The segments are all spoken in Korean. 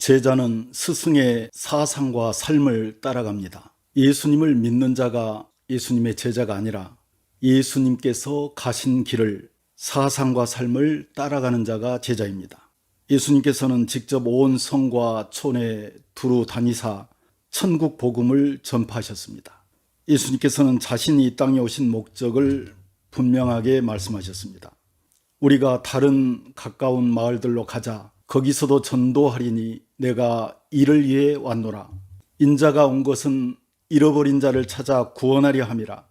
제자는 스승의 사상과 삶을 따라갑니다. 예수님을 믿는 자가 예수님의 제자가 아니라 예수님께서 가신 길을, 사상과 삶을 따라가는 자가 제자입니다. 예수님께서는 직접 온 성과 촌에 두루 다니사 천국 복음을 전파하셨습니다. 예수님께서는 자신이 이 땅에 오신 목적을 분명하게 말씀하셨습니다. 우리가 다른 가까운 마을들로 가자. 거기서도 전도하리니 내가 이를 위해 왔노라. 인자가 온 것은 잃어버린 자를 찾아 구원하려 함이라.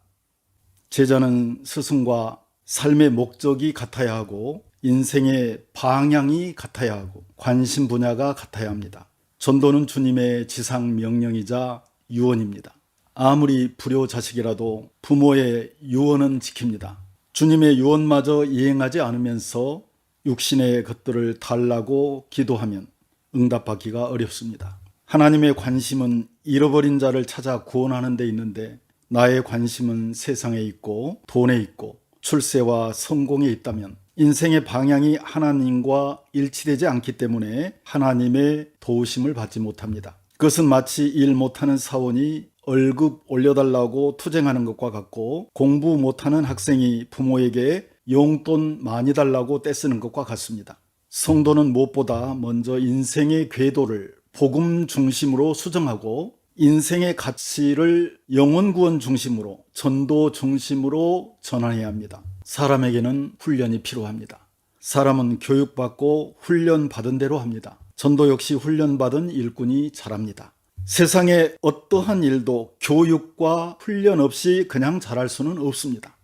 제자는 스승과 삶의 목적이 같아야 하고 인생의 방향이 같아야 하고 관심 분야가 같아야 합니다. 전도는 주님의 지상 명령이자 유언입니다. 아무리 불효자식이라도 부모의 유언은 지킵니다. 주님의 유언마저 이행하지 않으면서 육신의 것들을 달라고 기도하면 응답받기가 어렵습니다. 하나님의 관심은 잃어버린 자를 찾아 구원하는 데 있는데 나의 관심은 세상에 있고 돈에 있고 출세와 성공에 있다면 인생의 방향이 하나님과 일치되지 않기 때문에 하나님의 도우심을 받지 못합니다. 그것은 마치 일 못하는 사원이 월급 올려달라고 투쟁하는 것과 같고 공부 못하는 학생이 부모에게 용돈 많이 달라고 떼쓰는 것과 같습니다. 성도는 무엇보다 먼저 인생의 궤도를 복음 중심으로 수정하고 인생의 가치를 영혼구원 중심으로, 전도 중심으로 전환해야 합니다. 사람에게는 훈련이 필요합니다. 사람은 교육받고 훈련받은 대로 합니다. 전도 역시 훈련받은 일꾼이 잘합니다. 세상의 어떠한 일도 교육과 훈련 없이 그냥 잘할 수는 없습니다.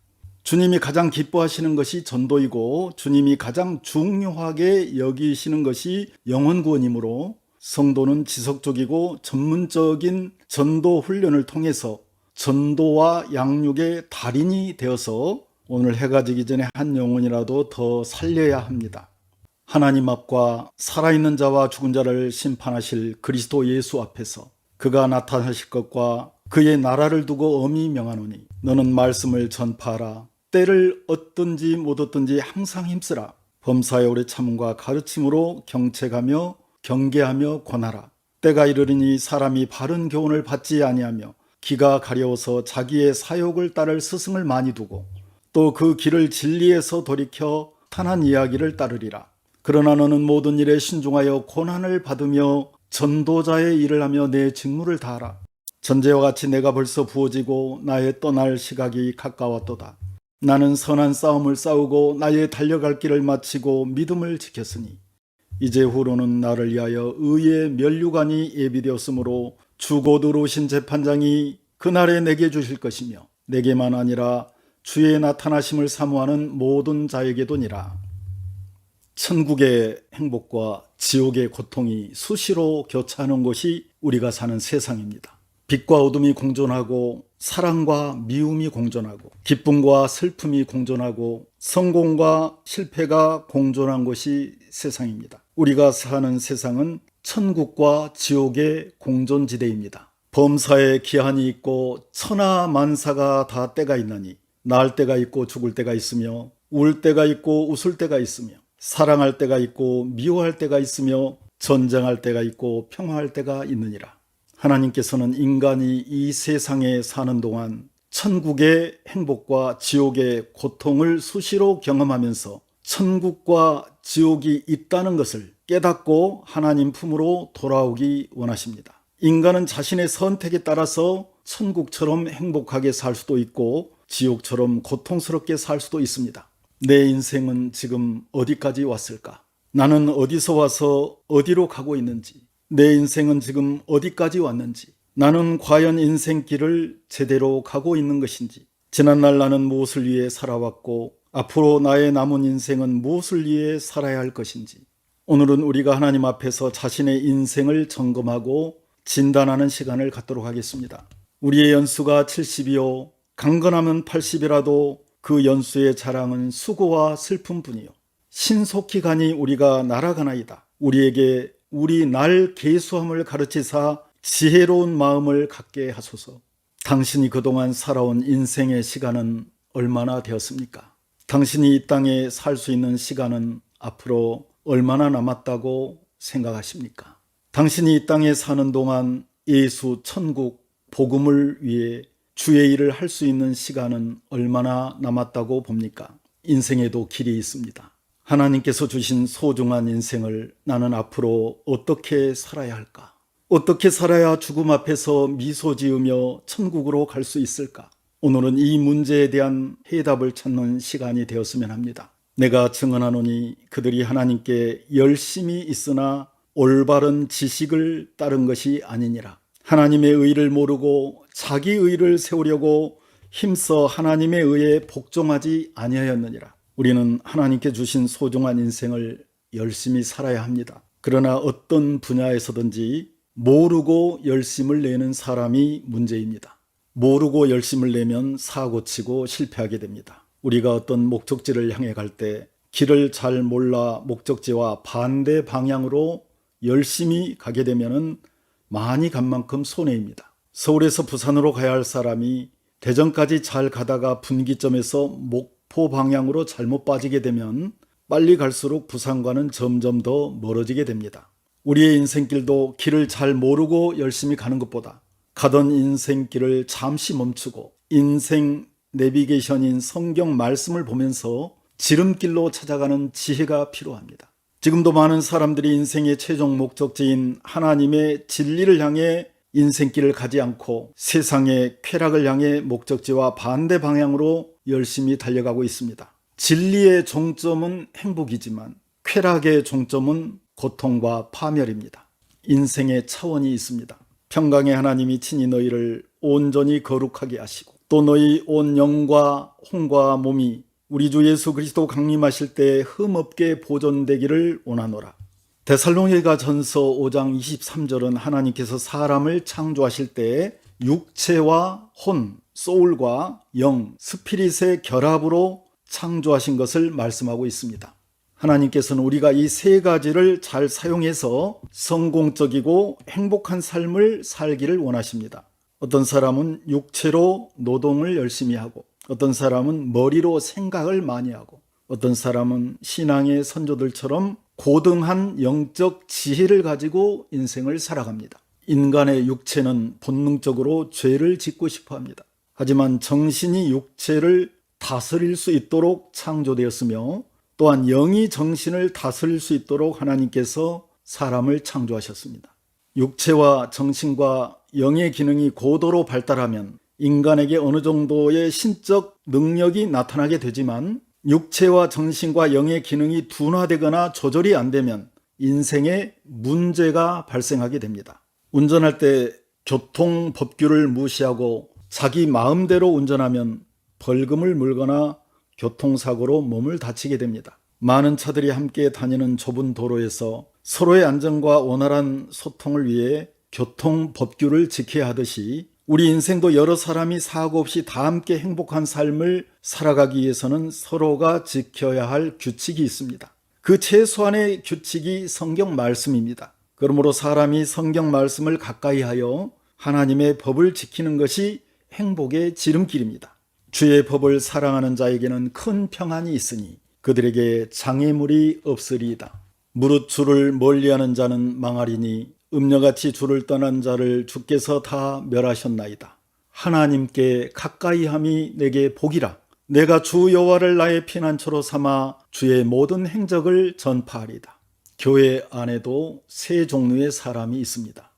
주님이 가장 기뻐하시는 것이 전도이고 주님이 가장 중요하게 여기시는 것이 영혼구원이므로 성도는 지속적이고 전문적인 전도 훈련을 통해서 전도와 양육의 달인이 되어서 오늘 해가 지기 전에 한 영혼이라도 더 살려야 합니다. 하나님 앞과 살아있는 자와 죽은 자를 심판하실 그리스도 예수 앞에서 그가 나타나실 것과 그의 나라를 두고 엄히 명하노니 너는 말씀을 전파하라. 때를 얻든지 못 얻든지 항상 힘쓰라. 범사의 오래 참음과 가르침으로 경책하며 경계하며 권하라. 때가 이르리니 사람이 바른 교훈을 받지 아니하며 기가 가려워서 자기의 사욕을 따를 스승을 많이 두고 또 그 길을 진리에서 돌이켜 탄한 이야기를 따르리라. 그러나 너는 모든 일에 신중하여 고난을 받으며 전도자의 일을 하며 내 직무를 다하라. 전제와 같이 내가 벌써 부어지고 나의 떠날 시각이 가까웠도다. 나는 선한 싸움을 싸우고 나의 달려갈 길을 마치고 믿음을 지켰으니 이제 후로는 나를 위하여 의의 면류관이 예비되었으므로 주 곧 오신 재판장이 그날에 내게 주실 것이며 내게만 아니라 주의 나타나심을 사모하는 모든 자에게도니라. 천국의 행복과 지옥의 고통이 수시로 교차하는 곳이 우리가 사는 세상입니다. 빛과 어둠이 공존하고 사랑과 미움이 공존하고 기쁨과 슬픔이 공존하고 성공과 실패가 공존한 곳이 세상입니다. 우리가 사는 세상은 천국과 지옥의 공존지대입니다. 범사에 기한이 있고 천하만사가 다 때가 있나니 날 때가 있고 죽을 때가 있으며 울 때가 있고 웃을 때가 있으며 사랑할 때가 있고 미워할 때가 있으며 전쟁할 때가 있고 평화할 때가 있느니라. 하나님께서는 인간이 이 세상에 사는 동안 천국의 행복과 지옥의 고통을 수시로 경험하면서 천국과 지옥이 있다는 것을 깨닫고 하나님 품으로 돌아오기 원하십니다. 인간은 자신의 선택에 따라서 천국처럼 행복하게 살 수도 있고 지옥처럼 고통스럽게 살 수도 있습니다. 내 인생은 지금 어디까지 왔을까? 나는 어디서 와서 어디로 가고 있는지, 내 인생은 지금 어디까지 왔는지, 나는 과연 인생길을 제대로 가고 있는 것인지, 지난날 나는 무엇을 위해 살아왔고 앞으로 나의 남은 인생은 무엇을 위해 살아야 할 것인지, 오늘은 우리가 하나님 앞에서 자신의 인생을 점검하고 진단하는 시간을 갖도록 하겠습니다. 우리의 연수가 70이요 강건하면 80이라도 그 연수의 자랑은 수고와 슬픔뿐이요 신속히 가니 우리가 날아가나이다. 우리에게 우리 날 계수함을 가르치사 지혜로운 마음을 갖게 하소서. 당신이 그동안 살아온 인생의 시간은 얼마나 되었습니까? 당신이 이 땅에 살 수 있는 시간은 앞으로 얼마나 남았다고 생각하십니까? 당신이 이 땅에 사는 동안 예수, 천국, 복음을 위해 주의 일을 할 수 있는 시간은 얼마나 남았다고 봅니까? 인생에도 길이 있습니다. 하나님께서 주신 소중한 인생을 나는 앞으로 어떻게 살아야 할까? 어떻게 살아야 죽음 앞에서 미소 지으며 천국으로 갈 수 있을까? 오늘은 이 문제에 대한 해답을 찾는 시간이 되었으면 합니다. 내가 증언하노니 그들이 하나님께 열심히 있으나 올바른 지식을 따른 것이 아니니라. 하나님의 의를 모르고 자기 의를 세우려고 힘써 하나님의 의에 복종하지 아니하였느니라. 우리는 하나님께 주신 소중한 인생을 열심히 살아야 합니다. 그러나 어떤 분야에서든지 모르고 열심을 내는 사람이 문제입니다. 모르고 열심을 내면 사고치고 실패하게 됩니다. 우리가 어떤 목적지를 향해 갈 때 길을 잘 몰라 목적지와 반대 방향으로 열심히 가게 되면 많이 간 만큼 손해입니다. 서울에서 부산으로 가야 할 사람이 대전까지 잘 가다가 분기점에서 목포 방향으로 잘못 빠지게 되면 빨리 갈수록 부산과는 점점 더 멀어지게 됩니다. 우리의 인생길도 길을 잘 모르고 열심히 가는 것보다 가던 인생길을 잠시 멈추고 인생 내비게이션인 성경 말씀을 보면서 지름길로 찾아가는 지혜가 필요합니다. 지금도 많은 사람들이 인생의 최종 목적지인 하나님의 진리를 향해 인생길을 가지 않고 세상의 쾌락을 향해 목적지와 반대 방향으로 열심히 달려가고 있습니다. 진리의 종점은 행복이지만 쾌락의 종점은 고통과 파멸입니다. 인생의 차원이 있습니다. 평강의 하나님이 친히 너희를 온전히 거룩하게 하시고 또 너희 온 영과 혼과 몸이 우리 주 예수 그리스도 강림하실 때 흠없게 보존되기를 원하노라. 데살로니가 전서 5장 23절은 하나님께서 사람을 창조하실 때 육체와 혼, 소울과 영, 스피릿의 결합으로 창조하신 것을 말씀하고 있습니다. 하나님께서는 우리가 이 세 가지를 잘 사용해서 성공적이고 행복한 삶을 살기를 원하십니다. 어떤 사람은 육체로 노동을 열심히 하고 어떤 사람은 머리로 생각을 많이 하고 어떤 사람은 신앙의 선조들처럼 고등한 영적 지혜를 가지고 인생을 살아갑니다. 인간의 육체는 본능적으로 죄를 짓고 싶어 합니다. 하지만 정신이 육체를 다스릴 수 있도록 창조되었으며 또한 영이 정신을 다스릴 수 있도록 하나님께서 사람을 창조하셨습니다. 육체와 정신과 영의 기능이 고도로 발달하면 인간에게 어느 정도의 신적 능력이 나타나게 되지만 육체와 정신과 영의 기능이 둔화되거나 조절이 안 되면 인생에 문제가 발생하게 됩니다. 운전할 때 교통 법규를 무시하고 자기 마음대로 운전하면 벌금을 물거나 교통사고로 몸을 다치게 됩니다. 많은 차들이 함께 다니는 좁은 도로에서 서로의 안전과 원활한 소통을 위해 교통 법규를 지켜야 하듯이 우리 인생도 여러 사람이 사고 없이 다 함께 행복한 삶을 살아가기 위해서는 서로가 지켜야 할 규칙이 있습니다. 그 최소한의 규칙이 성경 말씀입니다. 그러므로 사람이 성경 말씀을 가까이 하여 하나님의 법을 지키는 것이 행복의 지름길입니다. 주의 법을 사랑하는 자에게는 큰 평안이 있으니 그들에게 장애물이 없으리이다. 무릇 주를 멀리하는 자는 망하리니 음녀같이 주를 떠난 자를 주께서 다 멸하셨나이다. 하나님께 가까이함이 내게 복이라. 내가 주 여호와를 나의 피난처로 삼아 주의 모든 행적을 전파하리다. 교회 안에도 세 종류의 사람이 있습니다.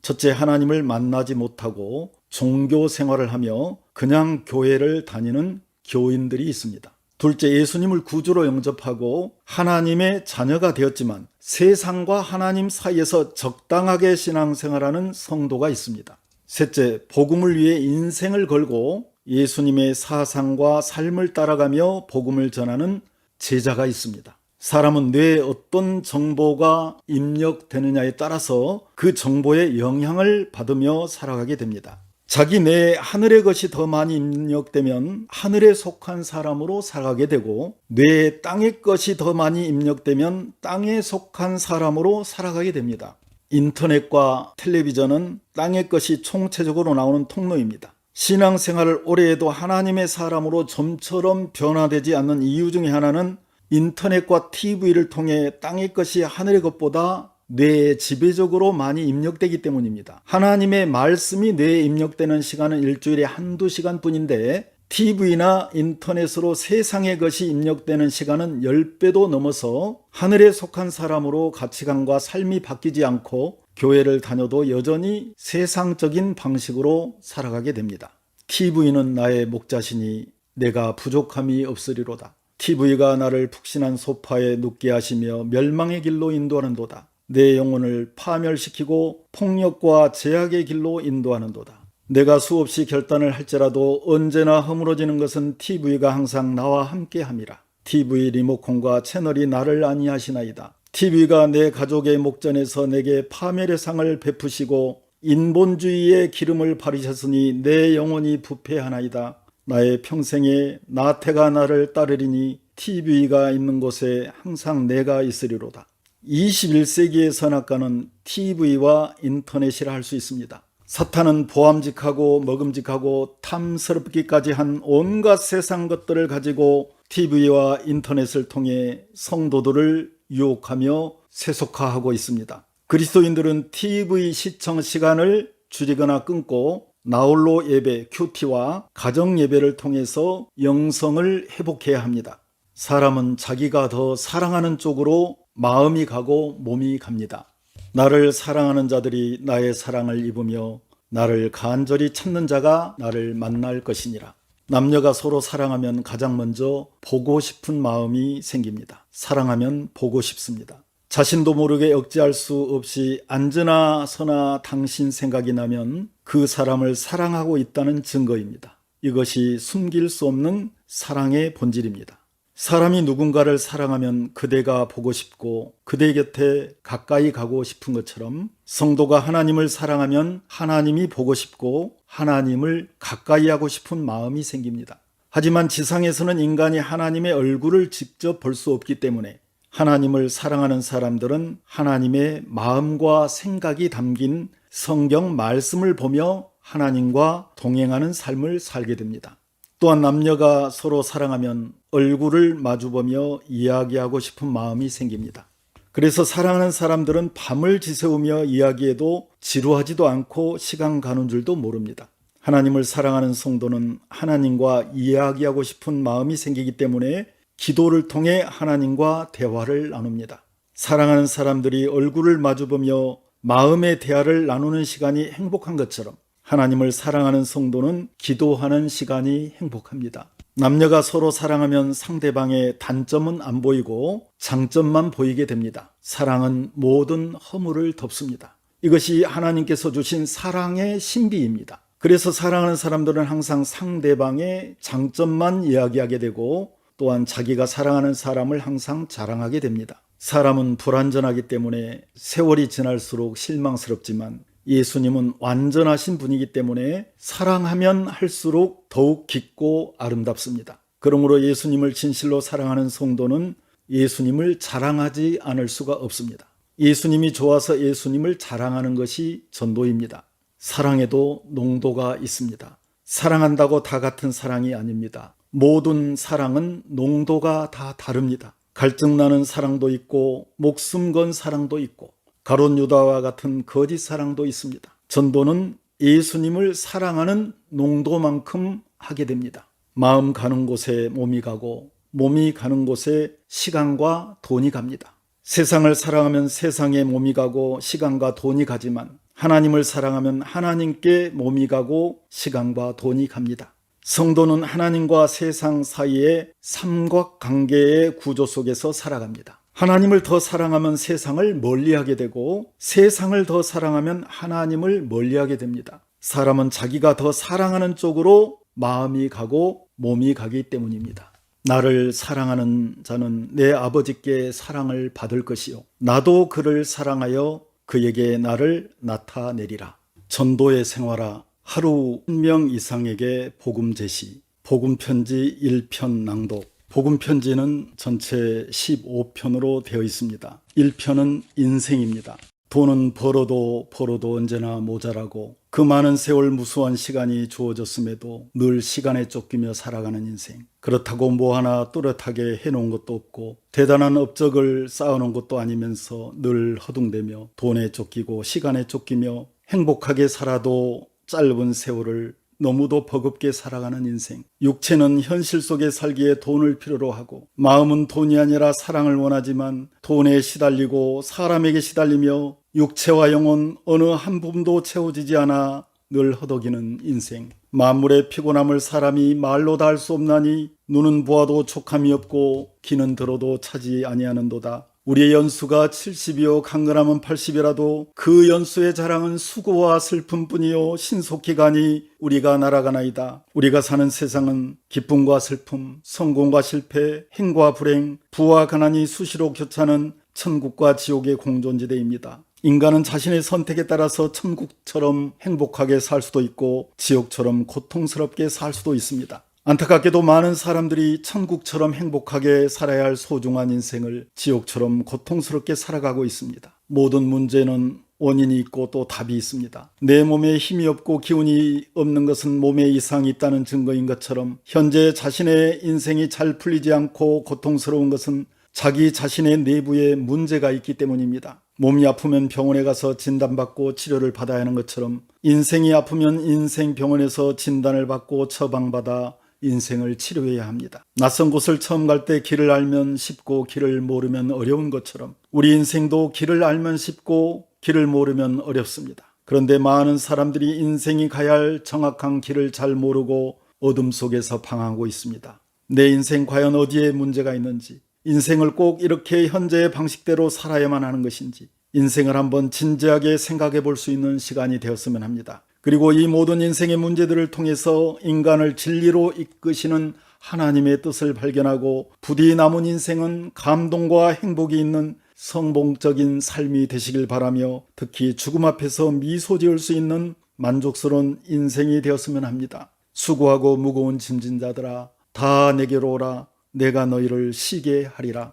첫째, 하나님을 만나지 못하고 종교 생활을 하며 그냥 교회를 다니는 교인들이 있습니다. 둘째, 예수님을 구주로 영접하고 하나님의 자녀가 되었지만 세상과 하나님 사이에서 적당하게 신앙생활하는 성도가 있습니다. 셋째, 복음을 위해 인생을 걸고 예수님의 사상과 삶을 따라가며 복음을 전하는 제자가 있습니다. 사람은 뇌에 어떤 정보가 입력되느냐에 따라서 그 정보의 영향을 받으며 살아가게 됩니다. 자기 뇌에 하늘의 것이 더 많이 입력되면 하늘에 속한 사람으로 살아가게 되고 뇌에 땅의 것이 더 많이 입력되면 땅에 속한 사람으로 살아가게 됩니다. 인터넷과 텔레비전은 땅의 것이 총체적으로 나오는 통로입니다. 신앙생활을 오래 해도 하나님의 사람으로 좀처럼 변화되지 않는 이유 중에 하나는 인터넷과 TV를 통해 땅의 것이 하늘의 것보다 뇌에 지배적으로 많이 입력되기 때문입니다. 하나님의 말씀이 뇌에 입력되는 시간은 일주일에 한두 시간 뿐인데 TV나 인터넷으로 세상의 것이 입력되는 시간은 10배도 넘어서 하늘에 속한 사람으로 가치관과 삶이 바뀌지 않고 교회를 다녀도 여전히 세상적인 방식으로 살아가게 됩니다. TV는 나의 목자시니 내가 부족함이 없으리로다. TV가 나를 푹신한 소파에 눕게 하시며 멸망의 길로 인도하는도다. 내 영혼을 파멸시키고 폭력과 제약의 길로 인도하는도다. 내가 수없이 결단을 할지라도 언제나 허물어지는 것은 TV가 항상 나와 함께 함이라. TV 리모컨과 채널이 나를 아니하시나이다. TV가 내 가족의 목전에서 내게 파멸의 상을 베푸시고 인본주의의 기름을 바르셨으니 내 영혼이 부패하나이다. 나의 평생에 나태가 나를 따르리니 TV가 있는 곳에 항상 내가 있으리로다. 21세기의 선악과는 TV와 인터넷이라 할 수 있습니다. 사탄은 보암직하고 먹음직하고 탐스럽기까지 한 온갖 세상 것들을 가지고 TV와 인터넷을 통해 성도들을 유혹하며 세속화하고 있습니다. 그리스도인들은 TV 시청 시간을 줄이거나 끊고 나홀로 예배, 큐티와 가정 예배를 통해서 영성을 회복해야 합니다. 사람은 자기가 더 사랑하는 쪽으로 마음이 가고 몸이 갑니다. 나를 사랑하는 자들이 나의 사랑을 입으며 나를 간절히 찾는 자가 나를 만날 것이니라. 남녀가 서로 사랑하면 가장 먼저 보고 싶은 마음이 생깁니다. 사랑하면 보고 싶습니다. 자신도 모르게 억제할 수 없이 앉으나 서나 당신 생각이 나면 그 사람을 사랑하고 있다는 증거입니다. 이것이 숨길 수 없는 사랑의 본질입니다. 사람이 누군가를 사랑하면 그대가 보고 싶고 그대 곁에 가까이 가고 싶은 것처럼 성도가 하나님을 사랑하면 하나님이 보고 싶고 하나님을 가까이 하고 싶은 마음이 생깁니다. 하지만 지상에서는 인간이 하나님의 얼굴을 직접 볼 수 없기 때문에 하나님을 사랑하는 사람들은 하나님의 마음과 생각이 담긴 성경 말씀을 보며 하나님과 동행하는 삶을 살게 됩니다. 또한 남녀가 서로 사랑하면 얼굴을 마주보며 이야기하고 싶은 마음이 생깁니다. 그래서 사랑하는 사람들은 밤을 지새우며 이야기해도 지루하지도 않고 시간 가는 줄도 모릅니다. 하나님을 사랑하는 성도는 하나님과 이야기하고 싶은 마음이 생기기 때문에 기도를 통해 하나님과 대화를 나눕니다. 사랑하는 사람들이 얼굴을 마주보며 마음의 대화를 나누는 시간이 행복한 것처럼 하나님을 사랑하는 성도는 기도하는 시간이 행복합니다. 남녀가 서로 사랑하면 상대방의 단점은 안 보이고 장점만 보이게 됩니다. 사랑은 모든 허물을 덮습니다. 이것이 하나님께서 주신 사랑의 신비입니다. 그래서 사랑하는 사람들은 항상 상대방의 장점만 이야기하게 되고 또한 자기가 사랑하는 사람을 항상 자랑하게 됩니다. 사람은 불완전하기 때문에 세월이 지날수록 실망스럽지만 예수님은 완전하신 분이기 때문에 사랑하면 할수록 더욱 깊고 아름답습니다. 그러므로 예수님을 진실로 사랑하는 성도는 예수님을 자랑하지 않을 수가 없습니다. 예수님이 좋아서 예수님을 자랑하는 것이 전도입니다. 사랑에도 농도가 있습니다. 사랑한다고 다 같은 사랑이 아닙니다. 모든 사랑은 농도가 다 다릅니다. 갈증나는 사랑도 있고 목숨 건 사랑도 있고 가룟 유다와 같은 거짓 사랑도 있습니다. 전도는 예수님을 사랑하는 농도만큼 하게 됩니다. 마음 가는 곳에 몸이 가고 몸이 가는 곳에 시간과 돈이 갑니다. 세상을 사랑하면 세상에 몸이 가고 시간과 돈이 가지만 하나님을 사랑하면 하나님께 몸이 가고 시간과 돈이 갑니다. 성도는 하나님과 세상 사이의 삼각관계의 구조 속에서 살아갑니다. 하나님을 더 사랑하면 세상을 멀리하게 되고 세상을 더 사랑하면 하나님을 멀리하게 됩니다. 사람은 자기가 더 사랑하는 쪽으로 마음이 가고 몸이 가기 때문입니다. 나를 사랑하는 자는 내 아버지께 사랑을 받을 것이요 나도 그를 사랑하여 그에게 나를 나타내리라. 전도의 생활아, 하루 1명 이상에게 복음 제시, 복음 편지 1편 낭독. 복음 편지는 전체 15편으로 되어 있습니다. 1편은 인생입니다. 돈은 벌어도 언제나 모자라고 그 많은 세월 무수한 시간이 주어졌음에도 늘 시간에 쫓기며 살아가는 인생. 그렇다고 뭐 하나 또렷하게 해놓은 것도 없고 대단한 업적을 쌓아놓은 것도 아니면서 늘 허둥대며 돈에 쫓기고 시간에 쫓기며 행복하게 살아도 짧은 세월을 너무도 버겁게 살아가는 인생. 육체는 현실 속에 살기에 돈을 필요로 하고 마음은 돈이 아니라 사랑을 원하지만 돈에 시달리고 사람에게 시달리며 육체와 영혼 어느 한 부분도 채워지지 않아 늘 허덕이는 인생. 만물의 피곤함을 사람이 말로 다 할 수 없나니 눈은 보아도 촉함이 없고 귀는 들어도 차지 아니하는도다. 우리의 연수가 70이요 강건함은 80이라도 그 연수의 자랑은 수고와 슬픔뿐이요 신속히 가니 우리가 날아가나이다. 우리가 사는 세상은 기쁨과 슬픔, 성공과 실패, 행과 불행, 부와 가난이 수시로 교차하는 천국과 지옥의 공존지대입니다. 인간은 자신의 선택에 따라서 천국처럼 행복하게 살 수도 있고 지옥처럼 고통스럽게 살 수도 있습니다. 안타깝게도 많은 사람들이 천국처럼 행복하게 살아야 할 소중한 인생을 지옥처럼 고통스럽게 살아가고 있습니다. 모든 문제는 원인이 있고 또 답이 있습니다. 내 몸에 힘이 없고 기운이 없는 것은 몸에 이상이 있다는 증거인 것처럼 현재 자신의 인생이 잘 풀리지 않고 고통스러운 것은 자기 자신의 내부에 문제가 있기 때문입니다. 몸이 아프면 병원에 가서 진단받고 치료를 받아야 하는 것처럼 인생이 아프면 인생병원에서 진단을 받고 처방받아 인생을 치료해야 합니다. 낯선 곳을 처음 갈 때 길을 알면 쉽고 길을 모르면 어려운 것처럼 우리 인생도 길을 알면 쉽고 길을 모르면 어렵습니다. 그런데 많은 사람들이 인생이 가야 할 정확한 길을 잘 모르고 어둠 속에서 방황하고 있습니다. 내 인생 과연 어디에 문제가 있는지, 인생을 꼭 이렇게 현재의 방식대로 살아야만 하는 것인지 인생을 한번 진지하게 생각해 볼 수 있는 시간이 되었으면 합니다. 그리고 이 모든 인생의 문제들을 통해서 인간을 진리로 이끄시는 하나님의 뜻을 발견하고 부디 남은 인생은 감동과 행복이 있는 성공적인 삶이 되시길 바라며 특히 죽음 앞에서 미소 지을 수 있는 만족스러운 인생이 되었으면 합니다. 수고하고 무거운 짐진 자들아 다 내게로 오라. 내가 너희를 쉬게 하리라.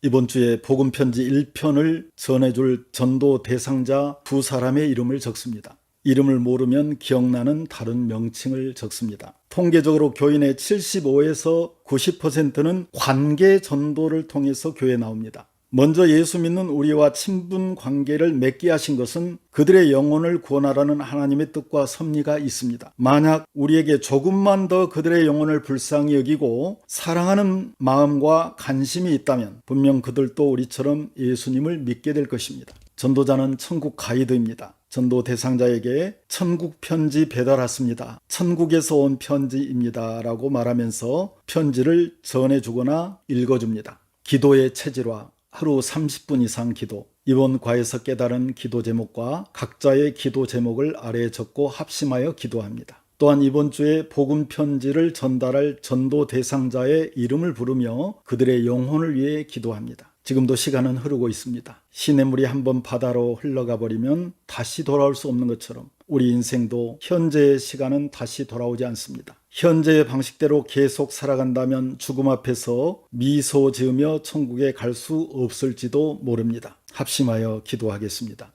이번 주에 복음편지 1편을 전해줄 전도 대상자 두 사람의 이름을 적습니다. 이름을 모르면 기억나는 다른 명칭을 적습니다. 통계적으로 교인의 75에서 90%는 관계 전도를 통해서 교회에 나옵니다. 먼저 예수 믿는 우리와 친분 관계를 맺게 하신 것은 그들의 영혼을 구원하라는 하나님의 뜻과 섭리가 있습니다. 만약 우리에게 조금만 더 그들의 영혼을 불쌍히 여기고 사랑하는 마음과 관심이 있다면 분명 그들도 우리처럼 예수님을 믿게 될 것입니다. 전도자는 천국 가이드입니다. 전도 대상자에게 천국 편지 배달 왔습니다. 천국에서 온 편지입니다. 라고 말하면서 편지를 전해주거나 읽어줍니다. 기도의 체질화, 하루 30분 이상 기도. 이번 과에서 깨달은 기도 제목과 각자의 기도 제목을 아래에 적고 합심하여 기도합니다. 또한 이번 주에 복음 편지를 전달할 전도 대상자의 이름을 부르며 그들의 영혼을 위해 기도합니다. 지금도 시간은 흐르고 있습니다. 시냇물이 한번 바다로 흘러가 버리면 다시 돌아올 수 없는 것처럼 우리 인생도 현재의 시간은 다시 돌아오지 않습니다. 현재의 방식대로 계속 살아간다면 죽음 앞에서 미소 지으며 천국에 갈 수 없을지도 모릅니다. 합심하여 기도하겠습니다.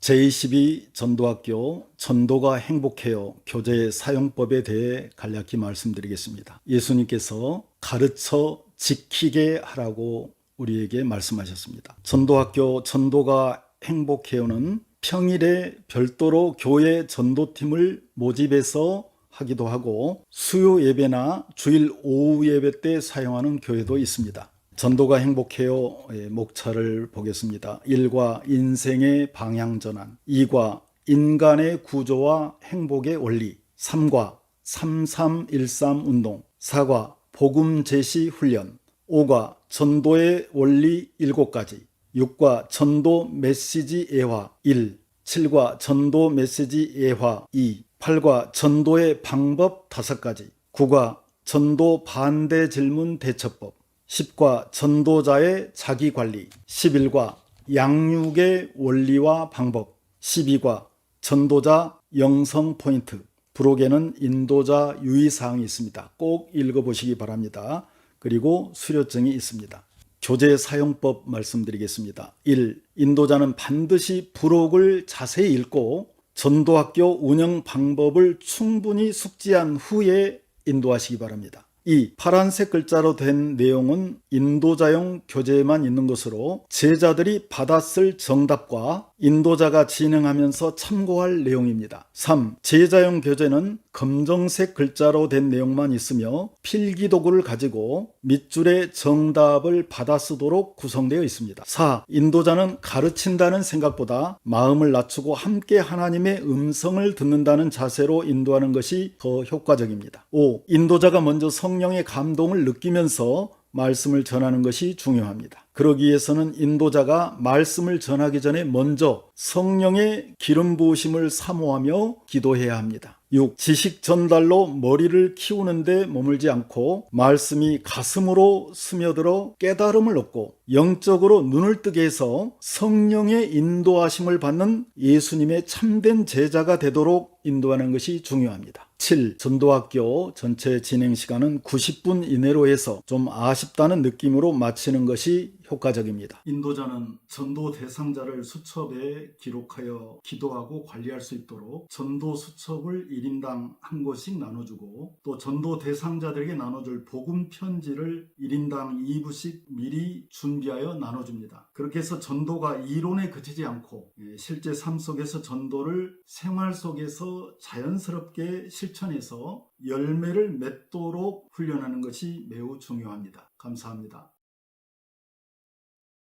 제22 전도학교 전도가 행복해요 교재의 사용법에 대해 간략히 말씀드리겠습니다. 예수님께서 가르쳐 지키게 하라고 우리에게 말씀하셨습니다. 전도학교 전도가 행복해요는 평일에 별도로 교회 전도팀을 모집해서 하기도 하고 수요 예배나 주일 오후 예배 때 사용하는 교회도 있습니다. 전도가 행복해요 목차를 보겠습니다. 1과 인생의 방향전환, 2과 인간의 구조와 행복의 원리, 3과 3313 운동, 4과 복음 제시 훈련, 5과 전도의 원리 7가지, 6과 전도 메시지 예화 1, 7과 전도 메시지 예화 2, 8과 전도의 방법 5가지, 9과 전도 반대 질문 대처법, 10과 전도자의 자기관리, 11과 양육의 원리와 방법, 12과 전도자 영성 포인트, 부록에는 인도자 유의사항이 있습니다. 꼭 읽어보시기 바랍니다. 그리고 수료증이 있습니다. 교재 사용법 말씀드리겠습니다. 1. 인도자는 반드시 부록을 자세히 읽고 전도학교 운영 방법을 충분히 숙지한 후에 인도하시기 바랍니다. 이 파란색 글자로 된 내용은 인도자용 교재에만 있는 것으로 제자들이 받았을 정답과 인도자가 진행하면서 참고할 내용입니다. 3. 제자용 교재는 검정색 글자로 된 내용만 있으며 필기도구를 가지고 밑줄에 정답을 받아 쓰도록 구성되어 있습니다. 4. 인도자는 가르친다는 생각보다 마음을 낮추고 함께 하나님의 음성을 듣는다는 자세로 인도하는 것이 더 효과적입니다. 5. 인도자가 먼저 성령의 감동을 느끼면서 말씀을 전하는 것이 중요합니다. 그러기 위해서는 인도자가 말씀을 전하기 전에 먼저 성령의 기름 부으심을 사모하며 기도해야 합니다. 6. 지식 전달로 머리를 키우는데 머물지 않고 말씀이 가슴으로 스며들어 깨달음을 얻고 영적으로 눈을 뜨게 해서 성령의 인도하심을 받는 예수님의 참된 제자가 되도록 인도하는 것이 중요합니다. 7. 전도학교 전체 진행 시간은 90분 이내로 해서 좀 아쉽다는 느낌으로 마치는 것이 효과적입니다. 인도자는 전도 대상자를 수첩에 기록하여 기도하고 관리할 수 있도록 전도 수첩을 1인당 한 곳씩 나눠주고 또 전도 대상자들에게 나눠줄 복음 편지를 1인당 2부씩 미리 준비하여 나눠줍니다. 그렇게 해서 전도가 이론에 그치지 않고 실제 삶 속에서 전도를 생활 속에서 자연스럽게 실천해서 열매를 맺도록 훈련하는 것이 매우 중요합니다. 감사합니다.